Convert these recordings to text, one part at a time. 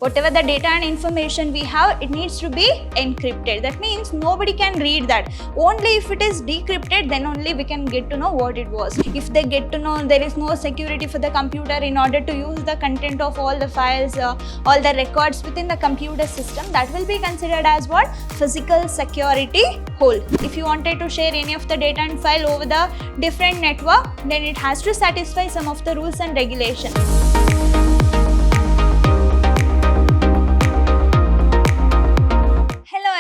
Whatever the data and information we have, it needs to be encrypted. That means nobody can read that. Only if it is decrypted, then only we can get to know what it was. If they get to know there is no security for the computer in order to use the content of all the files, all the records within the computer system, that will be considered as what? Physical security hole. If you wanted to share any of the data and file over the different network, then it has to satisfy some of the rules and regulations.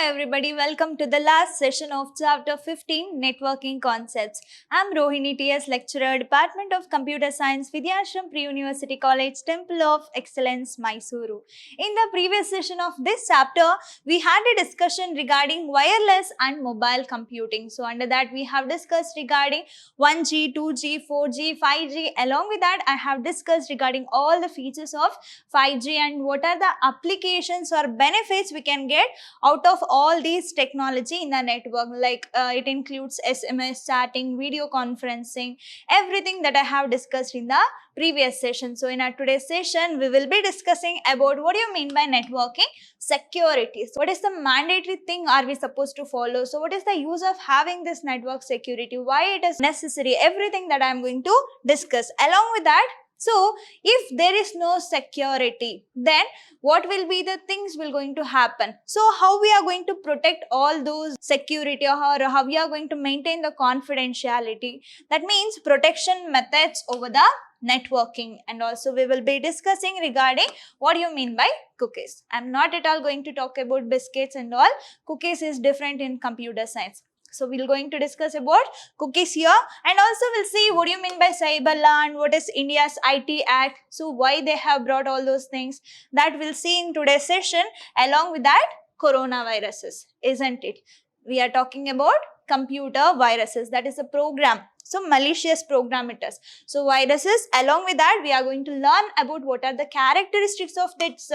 Everybody, welcome to the last session of chapter 15, Networking Concepts. I'm Rohini TS, lecturer, Department of Computer Science, Vidhyaashram Pre-University College, Temple of Excellence, Mysuru. In the previous session of this chapter, we had a discussion regarding wireless and mobile computing. So under that, we have discussed regarding 1G, 2G, 4G, 5G. Along with that, I have discussed regarding all the features of 5G and what are the applications or benefits we can get out of all these technology in the network, like it includes SMS, chatting, video conferencing, everything that I have discussed in the previous session. So in our today's session, we will be discussing about what do you mean by networking security. So what is the mandatory thing are we supposed to follow? So what is the use of having this network security? Why it is necessary? Everything that I am going to discuss. Along with that, so if there is no security, then what will be the things will going to happen? So how we are going to protect all those security, or how we are going to maintain the confidentiality? That means protection methods over the networking. And also we will be discussing regarding what do you mean by cookies. I'm not at all going to talk about biscuits and all. Cookies is different in computer science. So we're going to discuss about cookies here, and also we'll see what do you mean by cyber law and what is India's IT Act. So why they have brought all those things, that we'll see in today's session. Along with that, coronaviruses, isn't it? We are talking about computer viruses, that is a program. So malicious program it is. So viruses, along with that, we are going to learn about what are the characteristics of this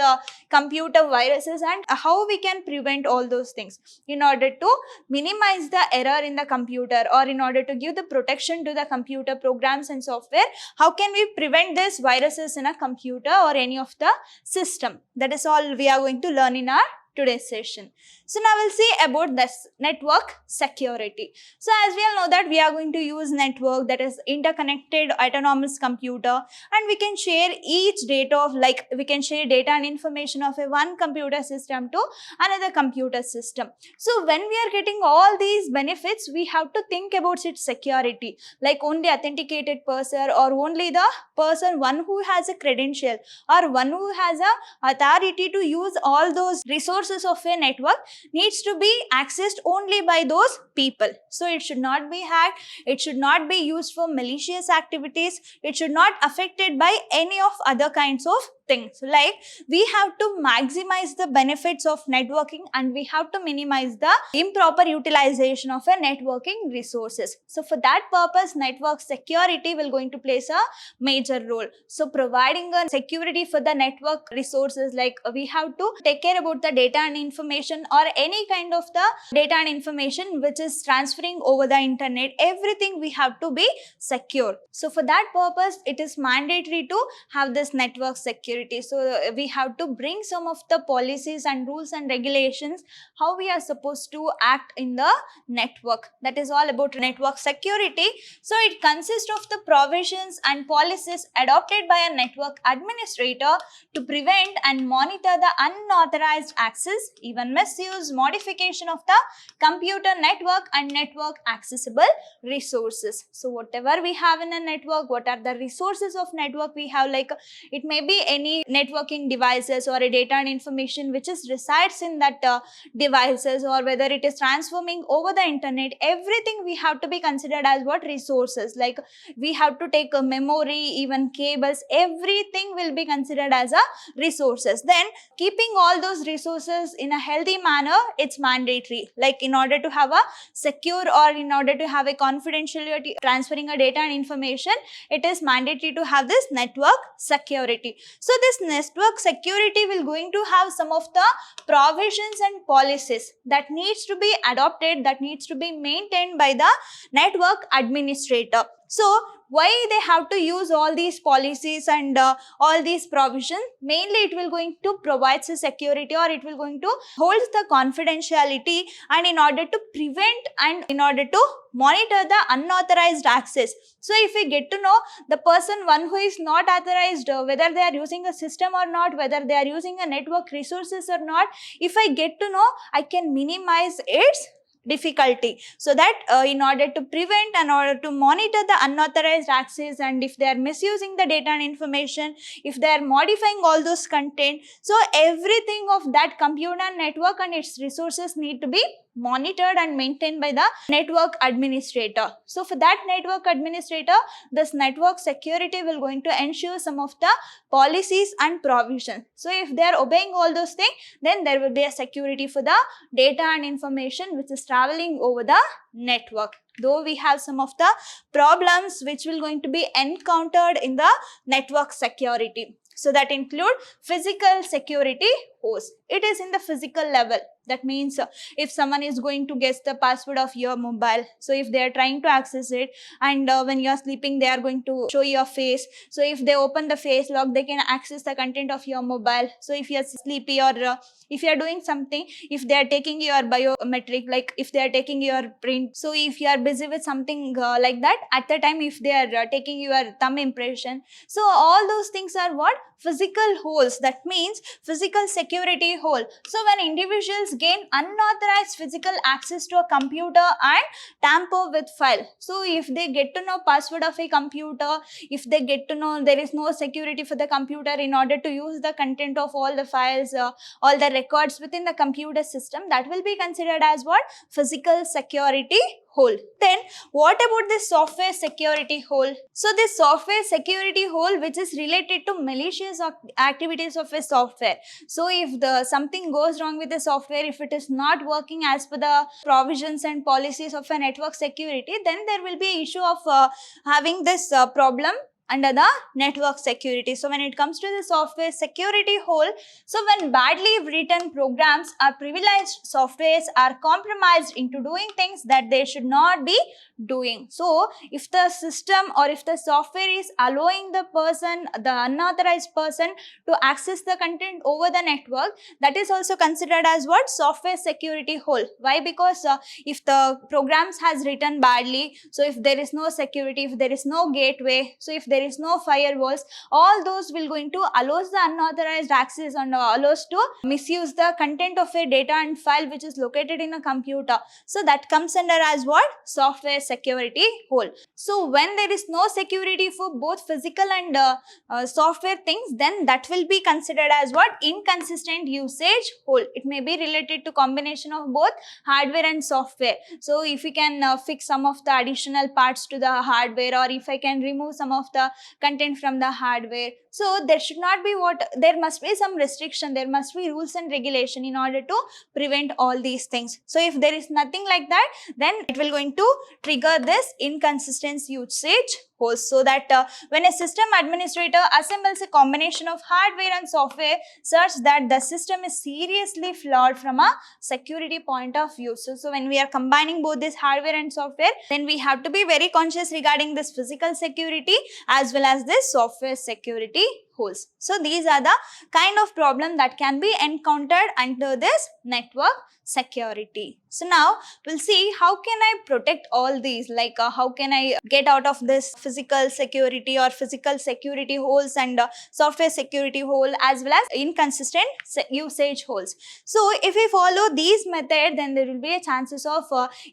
computer viruses and how we can prevent all those things in order to minimize the error in the computer, or in order to give the protection to the computer programs and software. How can we prevent these viruses in a computer or any of the system? That is all we are going to learn in our today's session. So now we'll see about this network security. So as we all know that we are going to use network, that is interconnected autonomous computer, and we can share each data of, like we can share data and information of a one computer system to another computer system. So when we are getting all these benefits, we have to think about its security, like only authenticated person, or only the person one who has a credential, or one who has a authority to use all those resources of a network needs to be accessed only by those people. So it should not be hacked, it should not be used for malicious activities, it should not affected by any of other kinds of things. Like we have to maximize the benefits of networking, and we have to minimize the improper utilization of a networking resources. So for that purpose, network security will going to play a major role. So providing a security for the network resources, like we have to take care about the data and information, or any kind of the data and information which is transferring over the internet. Everything we have to be secure. So for that purpose, it is mandatory to have this network security. So we have to bring some of the policies and rules and regulations, how we are supposed to act in the network. That is all about network security. So it consists of the provisions and policies adopted by a network administrator to prevent and monitor the unauthorized access, even misuse, modification of the computer network and network accessible resources. So whatever we have in a network, what are the resources of network we have, like it may be any networking devices or a data and information which is resides in that devices, or whether it is transforming over the internet. Everything we have to be considered as what? Resources. Like we have to take a memory, even cables, everything will be considered as a resources. Then keeping all those resources in a healthy manner, it's mandatory. Like in order to have a secure, or in order to have a confidentiality transferring a data and information, it is mandatory to have this network security. So this network security will going to have some of the provisions and policies that needs to be adopted, that needs to be maintained by the network administrator. So why they have to use all these policies and all these provisions? Mainly it will going to provide the security, or it will going to hold the confidentiality, and in order to prevent and in order to monitor the unauthorized access. So if we get to know the person one who is not authorized, whether they are using a system or not, whether they are using a network resources or not, if I get to know, I can minimize its difficulty, so that in order to prevent, in order to monitor the unauthorized access, and if they are misusing the data and information, if they are modifying all those content, so everything of that computer network and its resources need to be monitored and maintained by the network administrator. So for that network administrator, this network security will going to ensure some of the policies and provisions. So if they are obeying all those things, then there will be a security for the data and information which is traveling over the network. Though we have some of the problems which will going to be encountered in the network security. So that include physical security host. It is in the physical level. That means if someone is going to guess the password of your mobile, so if they are trying to access it, and when you are sleeping they are going to show your face. So if they open the face lock, they can access the content of your mobile. So if you are sleepy, or if you are doing something, if they are taking your biometric, like if they are taking your print, so if you are busy with something like that, at the time if they are taking your thumb impression, so all those things are what? Physical holes. That means physical security hole. So when individuals gain unauthorized physical access to a computer and tamper with file, so if they get to know password of a computer, if they get to know there is no security for the computer in order to use the content of all the files, all the records within the computer system, that will be considered as what? Physical security hole. Then what about this software security hole? So this software security hole which is related to malicious activities of a software. So if something goes wrong with the software, if it is not working as per the provisions and policies of a network security, then there will be an issue of having this problem under the network security. So when it comes to the software security hole, so when badly written programs or privileged softwares are compromised into doing things that they should not be doing. So if the system or if the software is allowing the person, the unauthorized person, to access the content over the network, that is also considered as what? Software security hole. Why? Because if the programs has written badly, so if there is no security, if there is no gateway, so if there is no firewalls, all those will going to allows the unauthorized access and allows to misuse the content of a data and file which is located in a computer. So that comes under as what? Software security hole. So when there is no security for both physical and software things, then that will be considered as what? Inconsistent usage hole. It may be related to combination of both hardware and software. So if we can fix some of the additional parts to the hardware, or if I can remove some of the content from the hardware, so there should not be there must be some restriction, there must be rules and regulation in order to prevent all these things. So if there is nothing like that, then it will going to trigger this inconsistent usage hole. So that when a system administrator assembles a combination of hardware and software such that the system is seriously flawed from a security point of view. So when we are combining both this hardware and software, then we have to be very conscious regarding this physical security as well as this software security holes. So these are the kind of problem that can be encountered under this network security. So now we'll see how can I protect all these, like how can I get out of this physical security or physical security holes and software security hole as well as inconsistent usage holes. So if we follow these methods, then there will be a chances of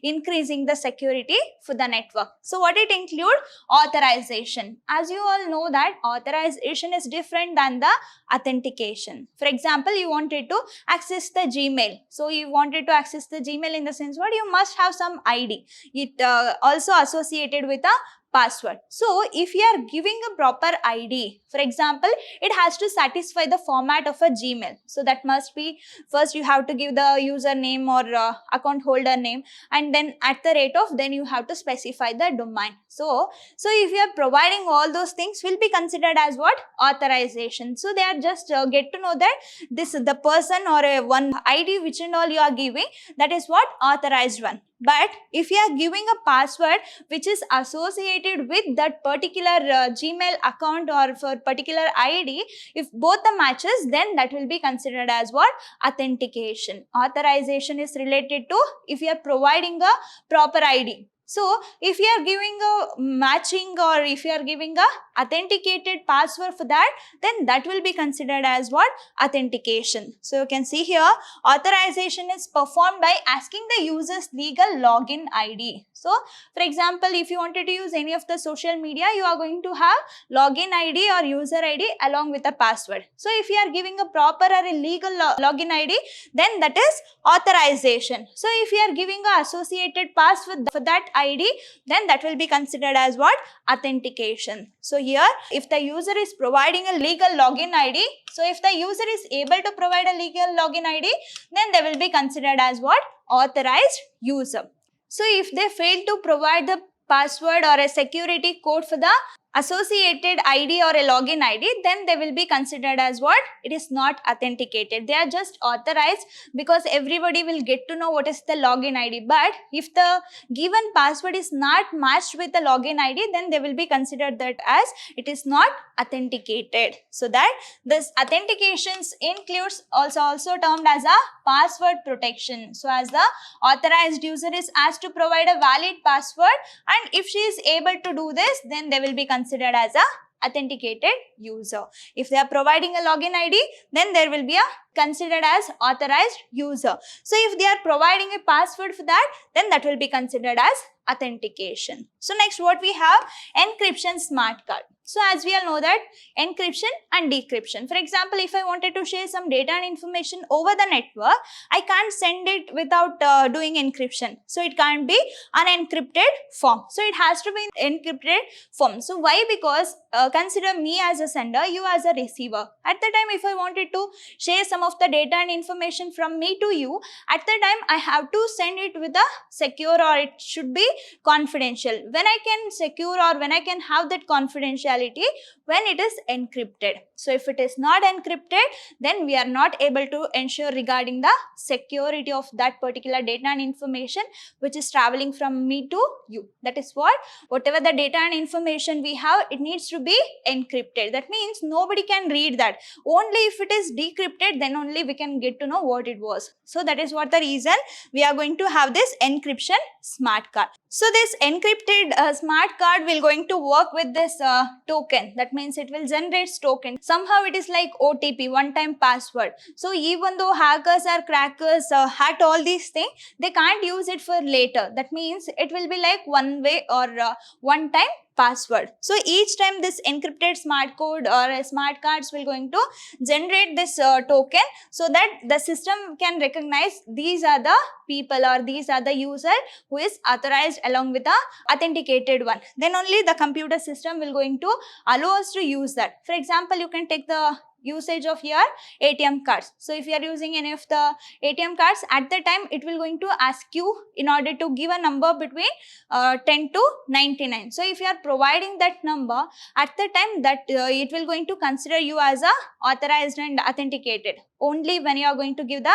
increasing the security for the network. So what it include? Authorization. As you all know that authorization is different than the authentication. For example, you wanted to access the Gmail. So you wanted to access the Gmail in the sense what? You must have some ID. It also associated with a password. So if you are giving a proper ID, for example, it has to satisfy the format of a Gmail. So that must be, first you have to give the username or account holder name, and then at the rate of, then you have to specify the domain. So if you are providing all those things, will be considered as what? Authorization. So they are just get to know that this is the person or one ID which and all you are giving, that is what? Authorized one. But if you are giving a password which is associated with that particular Gmail account or for particular ID, if both the matches, then that will be considered as what? Authentication. Authorization is related to if you are providing a proper ID. So if you are giving a matching or if you are giving a authenticated password for that, then that will be considered as what? Authentication. So you can see here, authorization is performed by asking the user's legal login ID. So for example, if you wanted to use any of the social media, you are going to have login ID or user ID along with a password. So if you are giving a proper or a legal login ID, then that is authorization. So if you are giving a associated password for that ID, then that will be considered as what? Authentication. So here, if the user is providing a legal login ID, so if the user is able to provide a legal login ID, then they will be considered as what? Authorized user. So if they fail to provide the password or a security code for the associated ID or a login ID, then they will be considered as what? It is not authenticated. They are just authorized because everybody will get to know what is the login ID. But if the given password is not matched with the login ID, then they will be considered that as it is not authenticated. So that this authentications includes also termed as a password protection. So as the authorized user is asked to provide a valid password, and if she is able to do this, then they will be considered as a authenticated user. If they are providing a login ID, then there will be a considered as authorized user. So if they are providing a password for that, then that will be considered as authentication. So next what we have, encryption smart card. So as we all know that encryption and decryption. For example, if I wanted to share some data and information over the network, I can't send it without doing encryption. So it can't be unencrypted form. So it has to be encrypted form. So why? Because consider me as a sender, you as a receiver. At the time, if I wanted to share some of the data and information from me to you, at the time I have to send it with a secure, or it should be confidential. When I can secure or when I can have that confidentiality, when it is encrypted. So if it is not encrypted, then we are not able to ensure regarding the security of that particular data and information which is traveling from me to you. That is what, whatever the data and information we have, it needs to be encrypted. That means nobody can read that. Only if it is decrypted, then only we can get to know what it was. So that is what the reason we are going to have this encryption smart card. So this encrypted smart card will going to work with this token. That means it will generate token. Somehow it is like OTP, one-time password. So even though hackers or crackers hacked all these things, they can't use it for later. That means it will be like one way or one-time password. So each time this encrypted smart code or smart cards will going to generate this token, so that the system can recognize these are the people or these are the user who is authorized along with the authenticated one. Then only the computer system will going to allow us to use that. For example, you can take the usage of your ATM cards. So if you are using any of the ATM cards, at the time it will going to ask you in order to give a number between 10 to 99. So if you are providing that number, at the time that it will going to consider you as a authorized and authenticated only when you are going to give the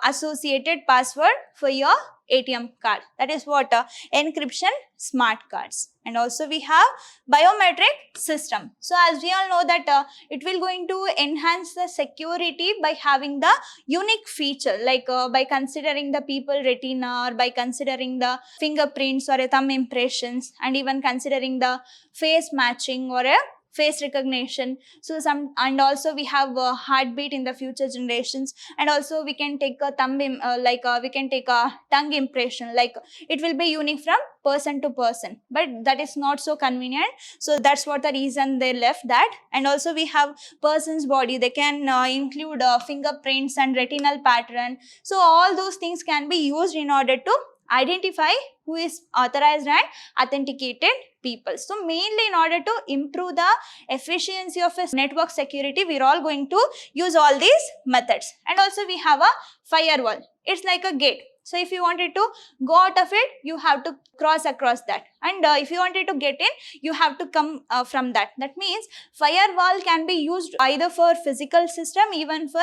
associated password for your ATM card. That is what encryption smart cards. And also we have biometric system. So as we all know that it will going to enhance the security by having the unique feature, like by considering the people retina, or by considering the fingerprints or a thumb impressions, and even considering the face matching or a face recognition. So and also we have a heartbeat in the future generations, and also we can take a thumb we can take a tongue impression, like it will be unique from person to person, but that is not so convenient. So that's what the reason they left that. And also we have person's body, they can include fingerprints and retinal pattern. So all those things can be used in order to identify who is authorized and authenticated people. So mainly in order to improve the efficiency of a network security, we are all going to use all these methods. And also we have a firewall. It's like a gate. So if you wanted to go out of it, you have to cross across that, and if you wanted to get in, you have to come from that. That means firewall can be used either for physical system, even for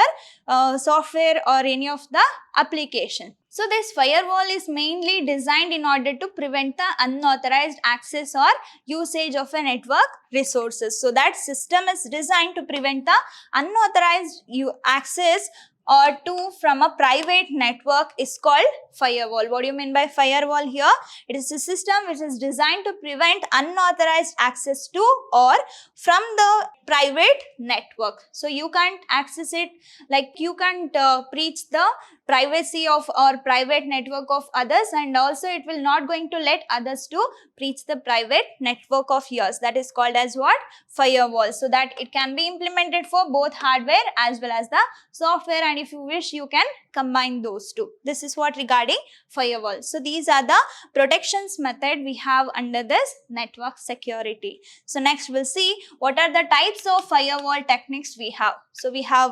software or any of the application. So this firewall is mainly designed in order to prevent the unauthorized access or usage of a network resources. So that system is designed to prevent the unauthorized access or to from a private network is called firewall. What do you mean by firewall here? It is a system which is designed to prevent unauthorized access to or from the private network. So you can't access it, like you can't breach the privacy of or private network of others, and also it will not going to let others to breach the private network of yours. That is called as what? Firewall. So that it can be implemented for both hardware as well as the software, and if you wish, you can combine those two. This is what regarding firewall. So these are the protections method we have under this network security. So next we'll see what are the types of firewall techniques we have. So we have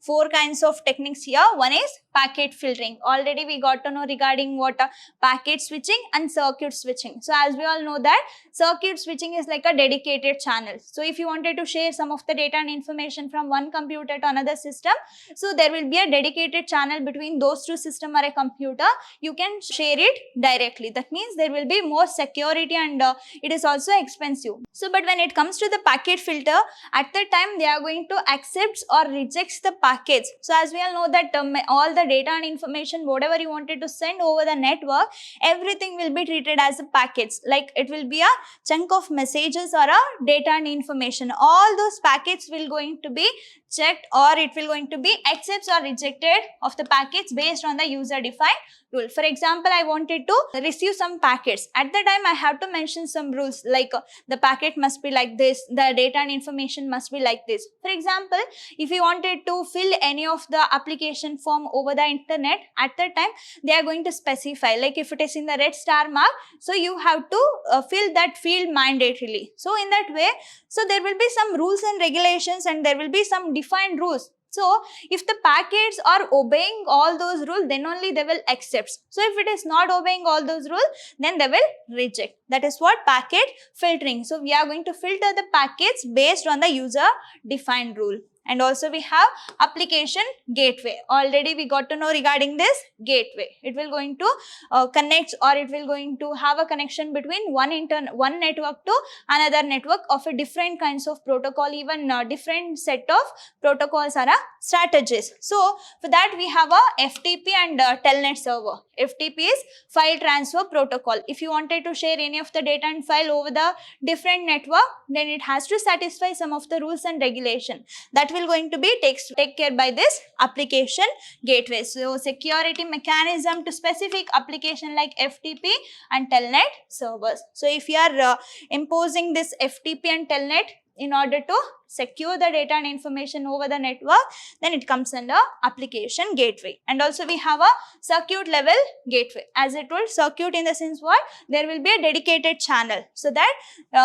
4 kinds of techniques here. One is packet filtering. Already we got to know regarding what packet switching and circuit switching. So as we all know that circuit switching is like a dedicated channel. So if you wanted to share some of the data and information from one computer to another system, so there will be a dedicated channel between those two systems or a computer. You can share it directly. That means there will be more security, and it is also expensive. So but when it comes to the packet filter, at that time they are going to accept or rejects the packets. So as we all know that all the data and information, whatever you wanted to send over the network, everything will be treated as a packets. Like it will be a chunk of messages or a data and information. All those packets will going to be checked, or it will going to be accepts or rejected of the packets based on the user defined rule. For example, I wanted to receive some packets. At the time I have to mention some rules, like the packet must be like this, the data and information must be like this. For example, if you wanted to fill any of the application form over the internet, at that time they are going to specify, like if it is in the red star mark, so you have to fill that field mandatorily. So in that way, so there will be some rules and regulations, and there will be some defined rules. So if the packets are obeying all those rules, then only they will accept. So if it is not obeying all those rules, then they will reject. That is what packet filtering. So we are going to filter the packets based on the user defined rule. And also we have application gateway. Already we got to know regarding this gateway. It will going to connect, or it will going to have a connection between one network to another network of a different kinds of protocol, even different set of protocols are strategies. So for that we have a FTP and telnet server. FTP is file transfer protocol. If you wanted to share any of the data and file over the different network, then it has to satisfy some of the rules and regulation. That will going to be take care by this application gateway. So security mechanism to specific application like FTP and telnet servers. So if you are imposing this FTP and telnet in order to secure the data and information over the network, then it comes under application gateway. And also we have a circuit level gateway. As I told, circuit in the sense what? There will be a dedicated channel, so that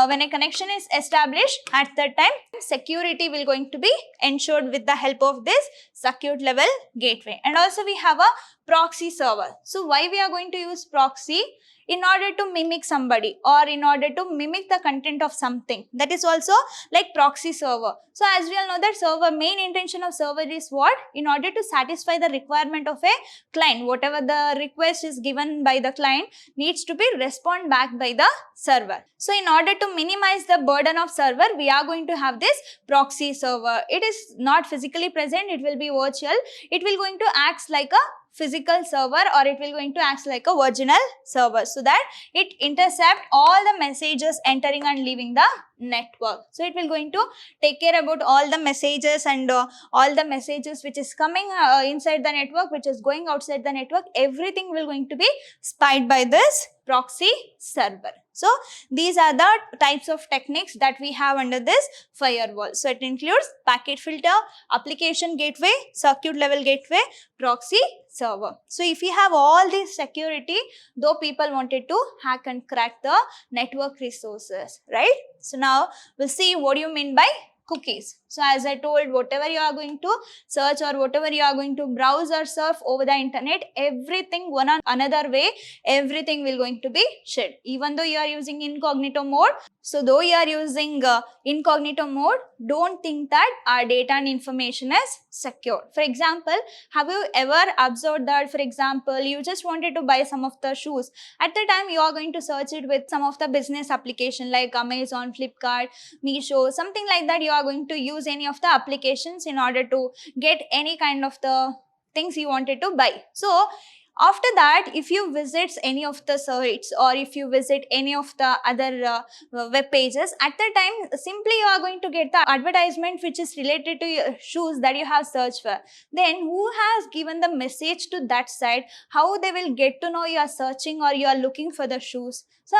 when a connection is established, at that time security will going to be ensured with the help of this circuit level gateway. And also we have a proxy server. So why we are going to use proxy? In order to mimic somebody, or in order to mimic the content of something. That is also like proxy server. So as we all know that server, main intention of server is what? In order to satisfy the requirement of a client, whatever the request is given by the client needs to be responded back by the server. So in order to minimize the burden of server, we are going to have this proxy server. It is not physically present, it will be virtual. It will going to act like a physical server, or it will going to act like a virginal server, so that it intercept all the messages entering and leaving the network. So it will going to take care about all the messages, and all the messages which is coming inside the network, which is going outside the network, everything will going to be spied by this proxy server. So these are the types of techniques that we have under this firewall. So it includes packet filter, application gateway, circuit level gateway, proxy server. So if you have all this security, though people wanted to hack and crack the network resources, right? So now we'll see what do you mean by cookies. So as I told, whatever you are going to search or whatever you are going to browse or surf over the internet, everything one or another way, everything will going to be shared. Even though you are using incognito mode, so though you are using incognito mode, don't think that our data and information is secure. For example, have you ever observed that, for example, you just wanted to buy some of the shoes. At the time, you are going to search it with some of the business application like Amazon, Flipkart, Meesho, something like that. You are going to use any of the applications in order to get any kind of the things you wanted to buy. So after that, if you visit any of the sites or if you visit any of the other web pages, at the time simply you are going to get the advertisement which is related to your shoes that you have searched for. Then who has given the message to that site? How they will get to know you are searching or you are looking for the shoes? So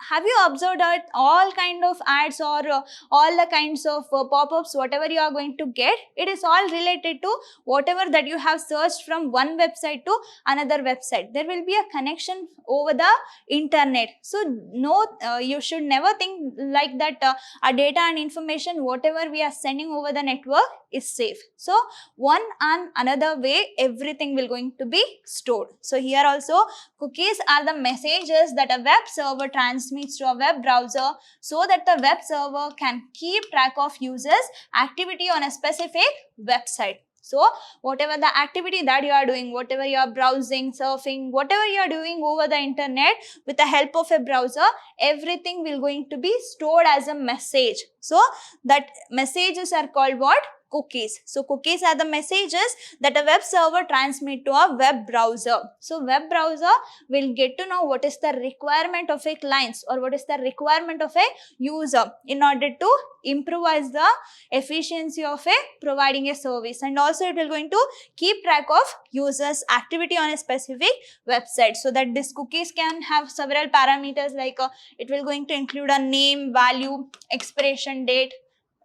have you observed that all kind of ads or all the kinds of pop-ups, whatever you are going to get, it is all related to whatever that you have searched from one website to another website. There will be a connection over the internet. So no, you should never think like that our data and information, whatever we are sending over the network, is safe. So one and another way, everything will going to be stored. So here also, cookies are the messages that a web server transmits to a web browser so that the web server can keep track of users' activity on a specific website. So whatever the activity that you are doing, whatever you are browsing, surfing, whatever you are doing over the internet with the help of a browser, everything will going to be stored as a message. So that messages are called what? Cookies. So cookies are the messages that a web server transmit to a web browser. So web browser will get to know what is the requirement of a client or what is the requirement of a user in order to improvise the efficiency of a providing a service, and also it will going to keep track of users activity on a specific website. So that this cookies can have several parameters like it will going to include a name, value, expiration date.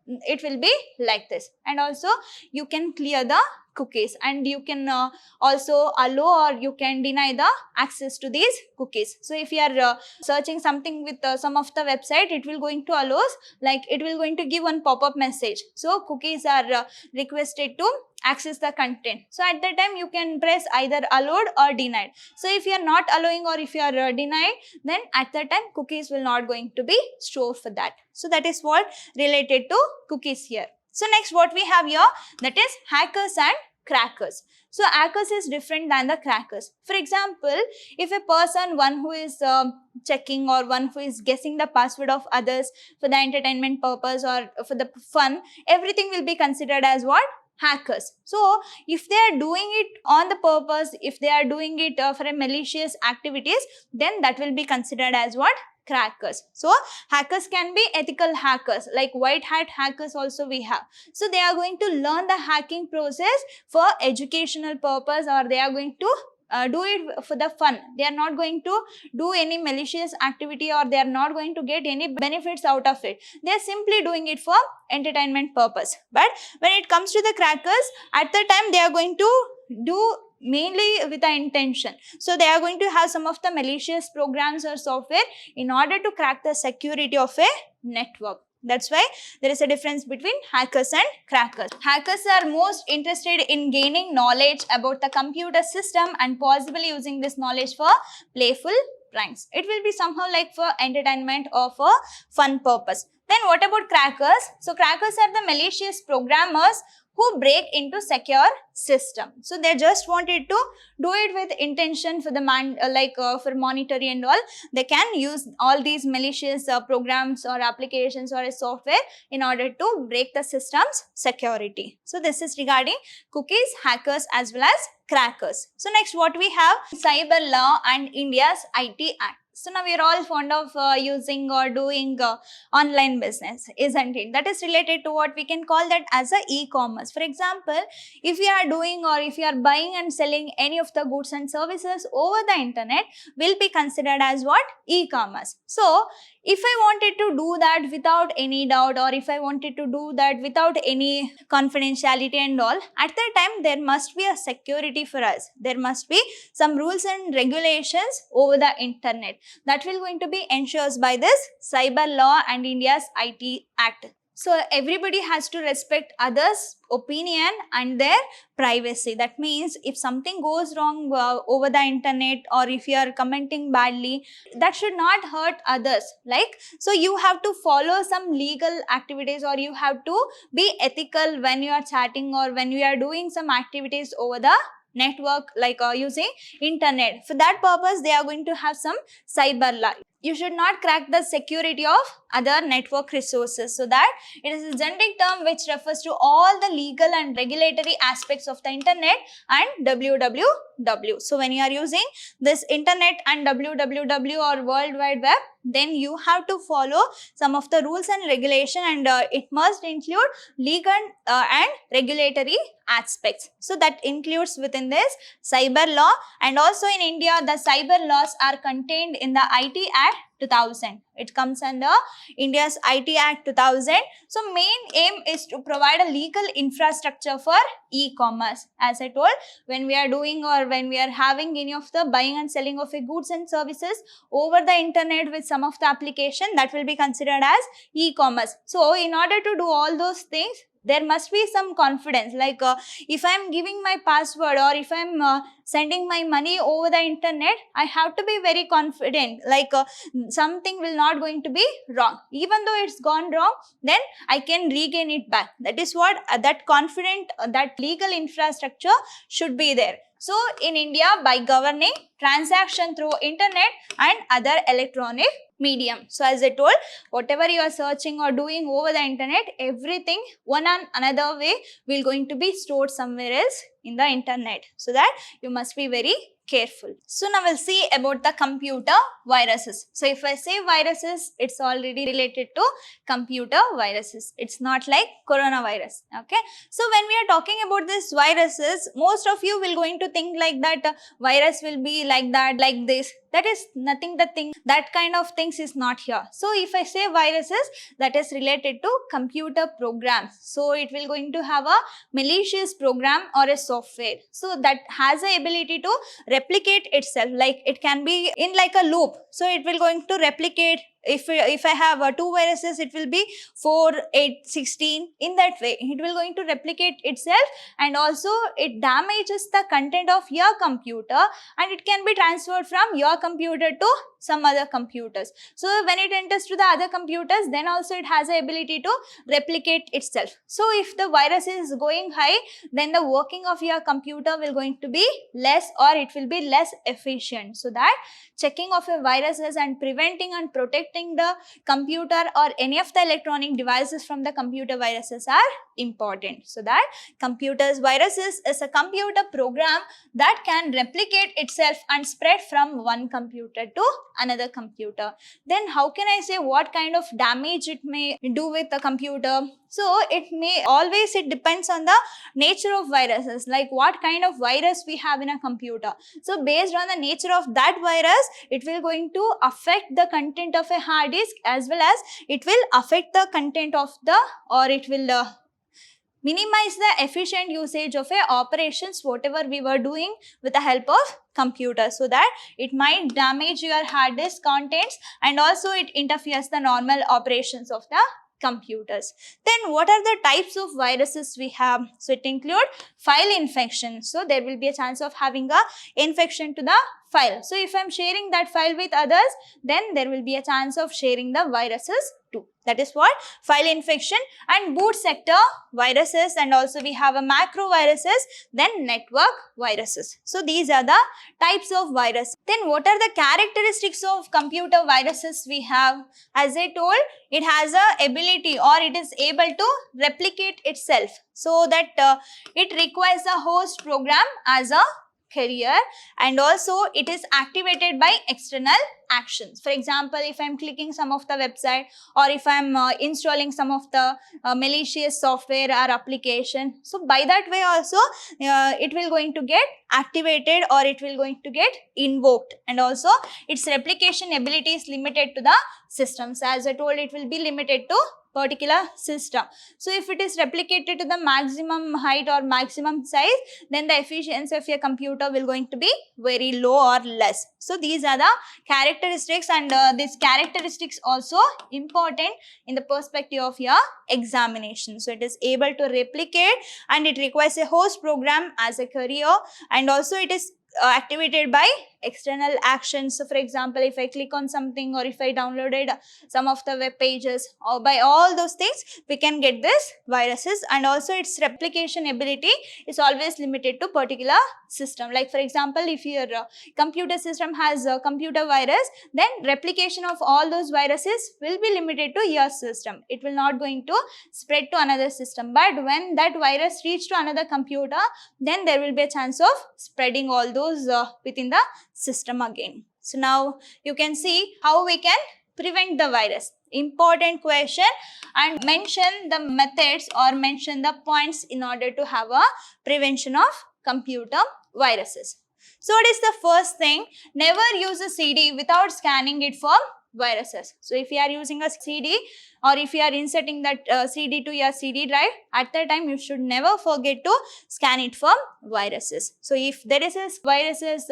It will be like this. And also you can clear the cookies, and you can also allow or you can deny the access to these cookies. So if you are searching something with some of the website, it will going to allow, like it will going to give one pop-up message. So cookies are requested to access the content. So at that time you can press either allowed or denied. So if you are not allowing or if you are denied, then at that time cookies will not going to be stored for that. So that is what related to cookies here. So next what we have here, that is hackers and crackers. So hackers is different than the crackers. For example, if a person, one who is checking or one who is guessing the password of others for the entertainment purpose or for the fun, everything will be considered as what? Hackers. So if they are doing it on the purpose, if they are doing it for a malicious activities, then that will be considered as what? Crackers. So hackers can be ethical hackers, like white hat hackers also we have. So they are going to learn the hacking process for educational purpose, or they are going to do it for the fun. They are not going to do any malicious activity, or they are not going to get any benefits out of it. They are simply doing it for entertainment purpose. But when it comes to the crackers, at the time they are going to do mainly with the intention. So they are going to have some of the malicious programs or software in order to crack the security of a network. That's why there is a difference between hackers and crackers. Hackers are most interested in gaining knowledge about the computer system and possibly using this knowledge for playful pranks. It will be somehow like for entertainment or for fun purpose. Then what about crackers? So crackers are the malicious programmers who break into secure system. So they just wanted to do it with intention for the for monitoring and all. They can use all these malicious programs or applications or a software in order to break the system's security. So this is regarding cookies, hackers as well as crackers. So next what we have, cyber law and India's IT Act. So now we are all fond of using or doing online business, isn't it? That is related to what we can call that as a e-commerce. For example, if you are doing or if you are buying and selling any of the goods and services over the internet, will be considered as what? E-commerce. So if I wanted to do that without any doubt, or if I wanted to do that without any confidentiality and all, at that time there must be a security for us. There must be some rules and regulations over the internet that will going to be ensured by this cyber law and India's IT Act. So everybody has to respect others' opinion and their privacy. That means if something goes wrong over the internet, or if you are commenting badly, that should not hurt others. Like, so you have to follow some legal activities, or you have to be ethical when you are chatting or when you are doing some activities over the network, like using internet. For that purpose, they are going to have some cyber law. You should not crack the security of other network resources. So that it is a generic term which refers to all the legal and regulatory aspects of the internet and www. So when you are using this internet and www or World Wide Web, then you have to follow some of the rules and regulation, and it must include legal and regulatory aspects. So that includes within this cyber law, and also in India the cyber laws are contained in the IT Act 2000. It comes under India's IT Act 2000. So main aim is to provide a legal infrastructure for e-commerce. As I told, when we are doing or when we are having any of the buying and selling of goods and services over the internet with some of the application, that will be considered as e-commerce. So in order to do all those things, there must be some confidence. Like if I am giving my password, or if I am sending my money over the internet, I have to be very confident, like something will not going to be wrong. Even though it's gone wrong, then I can regain it back. That is what that confident, that legal infrastructure should be there. So in India, by governing transaction through internet and other electronic medium. So as I told, whatever you are searching or doing over the internet, everything one and another way will going to be stored somewhere else in the internet. So that you must be very careful. So now we'll see about the computer viruses. So if I say viruses, it's already related to computer viruses. It's not like coronavirus. Okay. So when we are talking about these viruses, most of you will going to think like that virus will be like that, like this. That is nothing. The thing, that kind of things is not here. So if I say viruses, that is related to computer programs. So it will going to have a malicious program or a software. So that has the ability to replicate itself. Like it can be in like a loop. So it will going to replicate. If I have 2 viruses, it will be 4, 8, 16. In that way, it will going to replicate itself, and also it damages the content of your computer, and it can be transferred from your computer to some other computers. So when it enters to the other computers, then also it has the ability to replicate itself. So if the virus is going high, then the working of your computer will going to be less, or it will be less efficient. So that checking of a viruses and preventing and protecting the computer or any of the electronic devices from the computer viruses are important. So that computers viruses is a computer program that can replicate itself and spread from one computer to another computer. Then how can I say what kind of damage it may do with the computer? So it depends on the nature of viruses, like what kind of virus we have in a computer. So based on the nature of that virus, it will going to affect the content of a hard disk, as well as it will affect the content of the, or it will minimize the efficient usage of a operations whatever we were doing with the help of computer. So that it might damage your hard disk contents, and also it interferes the normal operations of the computers. Then what are the types of viruses we have? So it include file infection. So there will be a chance of having a infection to the file. So if I am sharing that file with others, then there will be a chance of sharing the viruses too. That is what file infection. And boot sector viruses, and also we have a macro viruses, then network viruses. So these are the types of virus. Then what are the characteristics of computer viruses we have? As I told, it has a ability, or it is able to replicate itself, so that it requires a host program as a carrier, and also it is activated by external actions. For example, if I am clicking some of the website, or if I am installing some of the malicious software or application, so by that way also it will going to get activated, or it will going to get invoked, and also its replication ability is limited to the systems. As I told, it will be limited to particular system. So if it is replicated to the maximum height or maximum size, then the efficiency of your computer will going to be very low or less. So these are the characteristics, and these characteristics also important in the perspective of your examination. So it is able to replicate, and it requires a host program as a carrier, and also it is activated by external actions. So for example, if I click on something, or if I downloaded some of the web pages, or by all those things we can get this viruses. And also its replication ability is always limited to particular system. Like for example, if your computer system has a computer virus, then replication of all those viruses will be limited to your system. It will not going to spread to another system. But when that virus reach to another computer, then there will be a chance of spreading all those within the system again. So now you can see how we can prevent the virus. Important question, and mention the methods or mention the points in order to have a prevention of computer viruses. So what is the first thing? Never use a CD without scanning it for viruses. So if you are using a CD, or if you are inserting that CD to your CD drive, at that time you should never forget to scan it for viruses. So if there is a viruses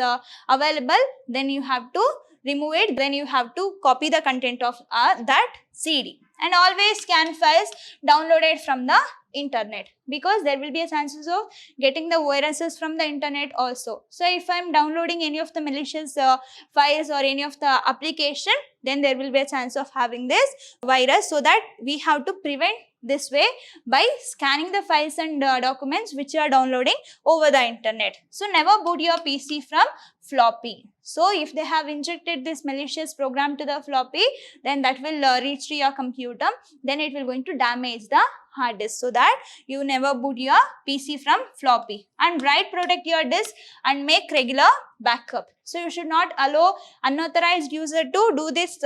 available, then you have to remove it, then you have to copy the content of that CD. And always scan files downloaded from the internet, because there will be a chances of getting the viruses from the internet also. So if I am downloading any of the malicious files or any of the application, then there will be a chance of having this virus. So that we have to prevent this way by scanning the files and documents which you are downloading over the internet. So never boot your PC from floppy. So if they have injected this malicious program to the floppy, then that will reach to your computer, then it will going to damage the hard disk. So that you never boot your PC from floppy. And protect your disk and make regular backup. So you should not allow unauthorized user to do this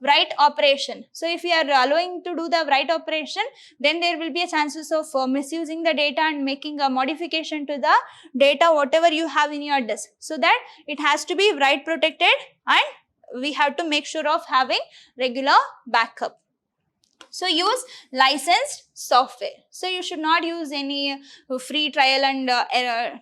write operation. So if you are allowing to do the write operation, then there will be a chances of misusing the data and making a modification to the data whatever you have in your disk. So that it has to be write protected, and we have to make sure of having regular backup. So use licensed software. So you should not use any free trial and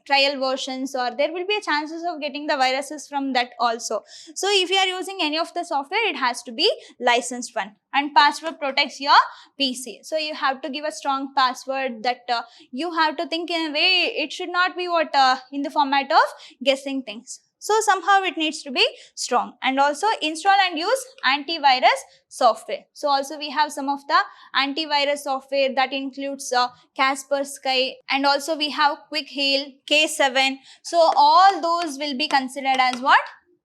trial versions, or there will be a chances of getting the viruses from that also. So if you are using any of the software, it has to be licensed one. And password protects your PC. So you have to give a strong password that you have to think in a way, it should not be what in the format of guessing things. So somehow it needs to be strong. And also install and use antivirus software. So also we have some of the antivirus software that includes CBSE, and also we have Quick Heal, K7. So all those will be considered as what?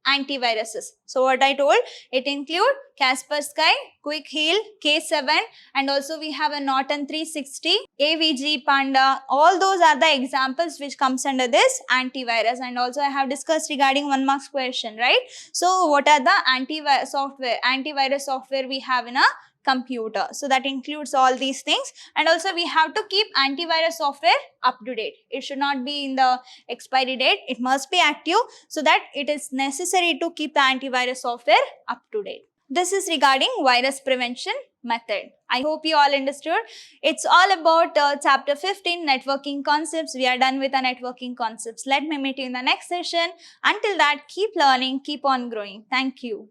Antiviruses. So what I told, it include CBSE, Quick Heal, K7, and also we have a Norton 360, AVG, Panda. All those are the examples which comes under this antivirus. And also I have discussed regarding 1 marks question, right? So what are the antivirus software we have in a computer? So that includes all these things. And also we have to keep antivirus software up to date. It should not be in the expiry date. It must be active, so that it is necessary to keep the antivirus software up to date. This is regarding virus prevention method. I hope you all understood. It's all about chapter 15, networking concepts. We are done with the networking concepts. Let me meet you in the next session. Until that, keep learning, keep on growing. Thank you.